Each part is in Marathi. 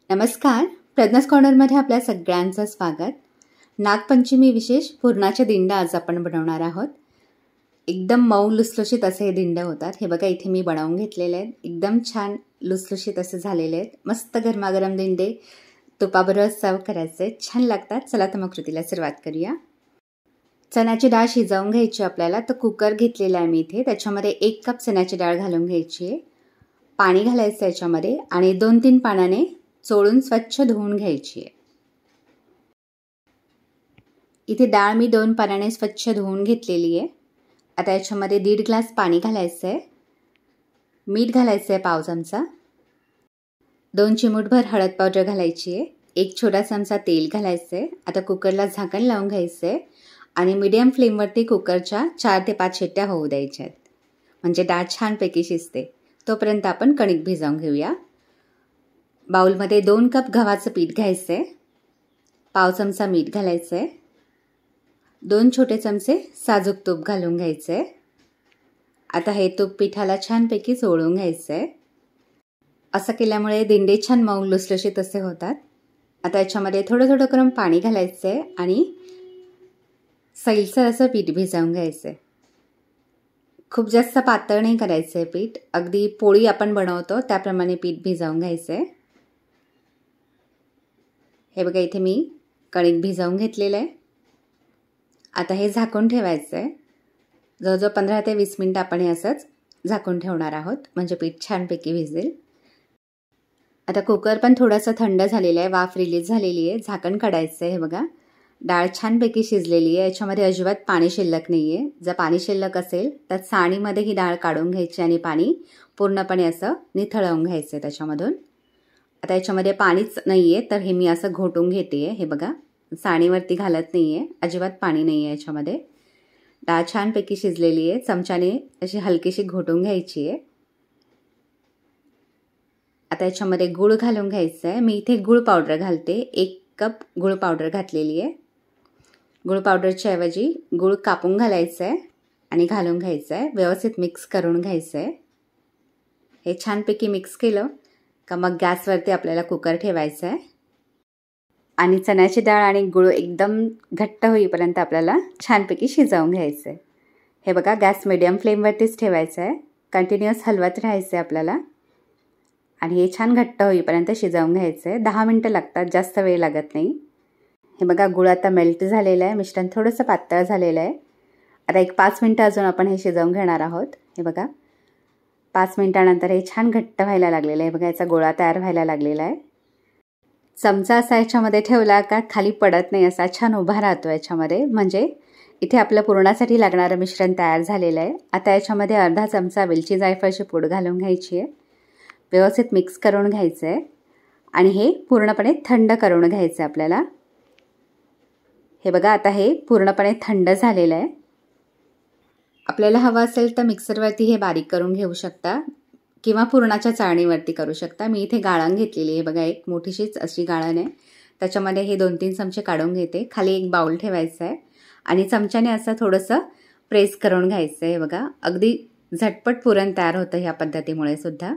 नमस्कार. प्रज्ञास कॉर्नरमध्ये आपल्या सगळ्यांचं स्वागत. नागपंचमी विशेष पुरणाचे दिंड आज आपण बनवणार आहोत. एकदम मऊ लुसलुशीत असे हे दिंड होतात. हे बघा इथे मी बनवून घेतलेले आहेत. एकदम छान लुसलुशीत असे झालेले आहेत. मस्त गरमागरम दिंडे तुपाबरोबर सर्व करायचे, छान लागतात. चला तर मग कृतीला सुरुवात करूया. चण्याची डाळ शिजवून घ्यायची आपल्याला. तर कुकर घेतलेला आहे मी इथे. त्याच्यामध्ये 1 कप चण्याची डाळ घालून घ्यायची आहे. पाणी घालायचं याच्यामध्ये आणि 2-3 पाण्याने चोळून स्वच्छ धुवून घ्यायची आहे. इथे डाळ मी 2 पाण्याने स्वच्छ धुवून घेतलेली आहे. आता याच्यामध्ये 1.5 ग्लास पाणी घालायचं आहे. मीठ घालायचं आहे पाव चमचा. 2 चिमूटभर हळद पावडर घालायची आहे. 1 छोटा चमचा तेल घालायचं आहे. आता कुकरला झाकण लावून घ्यायचं आहे आणि मीडियम फ्लेमवरती कुकरच्या 4 ते 5 शिट्ट्या होऊ द्यायच्या आहेत. म्हणजे डाळ छानपैकी शिजते. तोपर्यंत आपण कणिक भिजवून घेऊया. बाउलमध्ये 2 कप गव्हाचं पीठ घ्यायचं आहे. पाव चमचा मीठ घालायचं आहे. 2 छोटे चमचे साजूक तूप घालून घ्यायचं आहे. आता हे तूप पिठाला छानपैकी चोळून घ्यायचं आहे. असं केल्यामुळे दिंडे छान मऊ लुसलुशीत असे होतात. आता याच्यामध्ये थोडं थोडं करून पाणी घालायचं आहे आणि सैलसर असं पीठ भिजवून घ्यायचं आहे. खूप जास्त पातळ नाही करायचं आहे पीठ. अगदी पोळी आपण बनवतो त्याप्रमाणे पीठ भिजवून घ्यायचं आहे. हे बघा इथे मी कणिक भिजवून घेतलेलं आहे. आता हे झाकून ठेवायचं आहे. जवळजवळ 15 ते 20 मिनिटं आपण हे असंच झाकून ठेवणार आहोत, म्हणजे पीठ छानपैकी भिजेल. आता कुकर पण थोडंसं थंड झालेलं आहे, वाफ रिलीज झालेली आहे. झाकण काढायचं आहे. हे बघा डाळ छानपैकी शिजलेली आहे. याच्यामध्ये अजिबात पाणी शिल्लक नाही आहे. जर पाणी शिल्लक असेल तर चाळणीमध्ये ही डाळ काढून घ्यायची आणि पाणी पूर्णपणे असं निथळवून घ्यायचं आहे त्याच्यामधून. आता याच्यामध्ये पाणीच नाही आहे तर हे मी असं घोटून घेते आहे. हे बघा चाळणीवरती घालत नाही आहे, अजिबात पाणी नाही आहे याच्यामध्ये. डाळ छानपैकी शिजलेली आहे. चमच्याने अशी हलकीशी घोटून घ्यायची आहे. आता याच्यामध्ये गूळ घालून घ्यायचं आहे. मी इथे गूळ पावडर घालते. 1 कप गूळ पावडर घातलेली आहे. गूळ पावडरच्या ऐवजी गूळ कापून घालायचं आहे आणि घालून घ्यायचं आहे. व्यवस्थित मिक्स करून घ्यायचं आहे. हे छानपैकी मिक्स केलं का मग गॅसवरती आपल्याला कुकर ठेवायचं आहे आणि चण्याची डाळ आणि गूळ एकदम घट्ट होईपर्यंत आपल्याला छानपैकी शिजवून घ्यायचं आहे. हे बघा गॅस मीडियम फ्लेमवरतीच ठेवायचं आहे. कंटिन्युअस हलवत राहायचं आहे आपल्याला आणि हे छान घट्ट होईपर्यंत शिजवून घ्यायचं आहे. 10 मिनटं लागतात, जास्त वेळ लागत नाही. हे बघा गूळ आता मेल्ट झालेलं आहे. मिश्रण थोडंसं पातळ झालेलं आहे. आता 5 मिनटं अजून आपण हे शिजवून घेणार आहोत. हे बघा 5 मिनटानंतर हे छान घट्ट व्हायला लागलेलं आहे. बघा याचा गोळा तयार व्हायला लागलेला आहे. चमचा असा याच्यामध्ये ठेवला का खाली पडत नाही, असा छान उभा राहतो याच्यामध्ये. म्हणजे इथे आपलं पुरणासाठी लागणारं मिश्रण तयार झालेलं आहे. आता याच्यामध्ये अर्धा चमचा वेलची जायफळची पूड घालून घ्यायची आहे. व्यवस्थित मिक्स करून घ्यायचं आहे आणि हे पूर्णपणे थंड करून घ्यायचं आहे आपल्याला. हे बघा आता हे पूर्णपणे थंड झालेलं आहे. आपल्याला हवं असेल तर मिक्सरवरती हे बारीक करून घेऊ शकता किंवा पुरणाच्या चाळणीवरती करू शकता. मी इथे गाळण घेतलेली आहे. बघा एक मोठीशीच अशी गाळण आहे. त्याच्यामध्ये हे 2-3 चमचे काढून घेते. खाली एक बाउल ठेवायचा आहे आणि चमच्याने असं थोडंसं प्रेस करून घ्यायचं आहे. बघा अगदी झटपट पुरण तयार होतं ह्या पद्धतीमुळे सुद्धा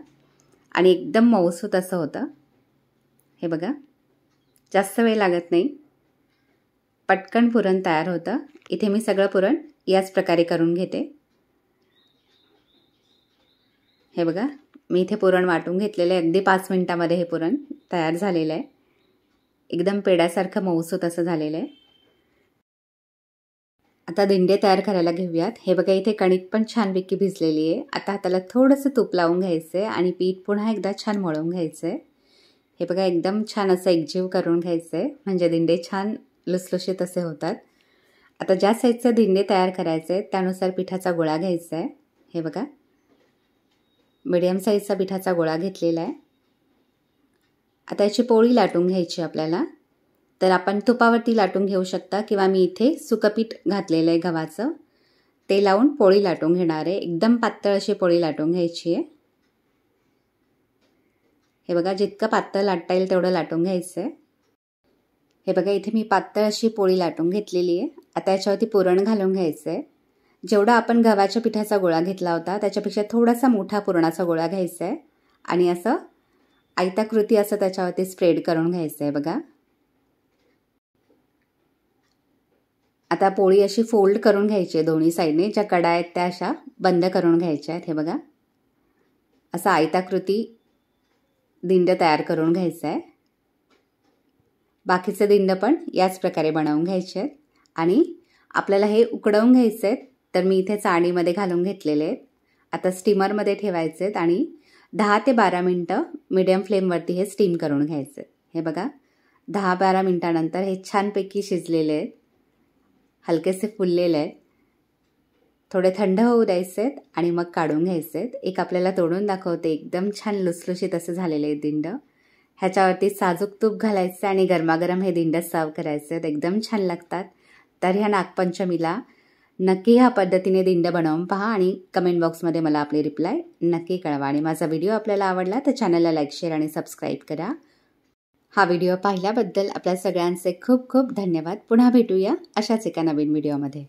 आणि एकदम मऊसूत असं होतं. हे बघा जास्त वेळ लागत नाही, पटकन पुरण तयार होतं. इथे मी सगळं पुरण याच प्रकारे करून घेते. हे बघा मी इथे पुरण वाटून घेतलेलं आहे. अगदी 5 मिनटामध्ये हे पुरण तयार झालेलं आहे. एकदम पेड्यासारखं मऊसूत असं झालेलं आहे. आता दिंडे तयार करायला घेऊयात. हे बघा इथे कणिक पण छानपैकी भिजलेली आहे. आता हाताला थोडंसं तूप लावून घ्यायचं आहे आणि पीठ पुन्हा एकदा छान मळून घ्यायचं आहे. हे बघा एकदम छान असं एकजीव करून घ्यायचं आहे, म्हणजे दिंडे छान लुसलुशीत असे होतात. आता ज्या साईजचे दिंडे तयार करायचे आहेत त्यानुसार पिठाचा गोळा घ्यायचा आहे. हे बघा मीडियम साईजचा पिठाचा गोळा घेतलेला आहे. आता याची पोळी लाटून घ्यायची आपल्याला. तर आपण तुपावरती लाटून घेऊ शकता किंवा मी इथे सुकपीठ घातलेलं आहे गव्हाचं, ते लावून पोळी लाटून घेणार आहे. एकदम पातळ अशी पोळी लाटून घ्यायची आहे. हे बघा जितकं पातळ लाटता येईल तेवढं लाटून घ्यायचं आहे. हे बघा इथे मी पातळ अशी पोळी लाटून घेतलेली आहे. आता याच्यावरती पुरण घालून घ्यायचं आहे. जेवढा आपण गव्हाच्या पिठाचा गोळा घेतला होता त्याच्यापेक्षा थोडासा मोठा पुरणाचा गोळा घ्यायचा आहे आणि असं आयताकृती असं त्याच्यावरती स्प्रेड करून घ्यायचं आहे बघा. आता पोळी अशी फोल्ड करून घ्यायची आहे दोन्ही साईडने. ज्या कडा आहेत त्या अशा बंद करून घ्यायच्या आहेत. हे बघा, असा आयताकृती दिंड तयार करून घ्यायचा आहे. बाकीचे दिंड पण याच प्रकारे बनवून घ्यायचे आहेत. आणि आपल्याला हे उकडवून घ्यायचे आहेत. तर मी इथे चाळणीमध्ये घालून घेतलेले आहेत. आता स्टीमरमध्ये ठेवायचे आहेत आणि 10 ते 12 मिनटं मीडियम फ्लेमवरती हे स्टीम करून घ्यायचे आहेत. हे बघा, 10-12 मिनटानंतर हे छानपैकी शिजलेले आहेत, हलकेसे फुललेले आहेत. थोडे थंड होऊ द्यायचे आहेत आणि मग काढून घ्यायचे आहेत. एक आपल्याला तोडून दाखवते. एकदम छान लुसलुशीत असे झालेले आहेत दिंड. ह्याच्यावरती साजूक तूप घालायचं आणि गरमागरम हे दिंड सर्व करायचे आहेत. एकदम छान लागतात. तर ह्या नागपंचमीला नक्की ह्या पद्धतीने दिंड बनवून पहा आणि कमेंट बॉक्समध्ये मला आपली रिप्लाय नक्की कळवा. आणि माझा व्हिडिओ आपल्याला आवडला तर चॅनलला लाईक, शेअर आणि सबस्क्राईब करा. हा व्हिडिओ पाहिल्याबद्दल आपल्या सगळ्यांचे खूप खूप धन्यवाद. पुन्हा भेटूया अशाच एका नवीन व्हिडिओमध्ये.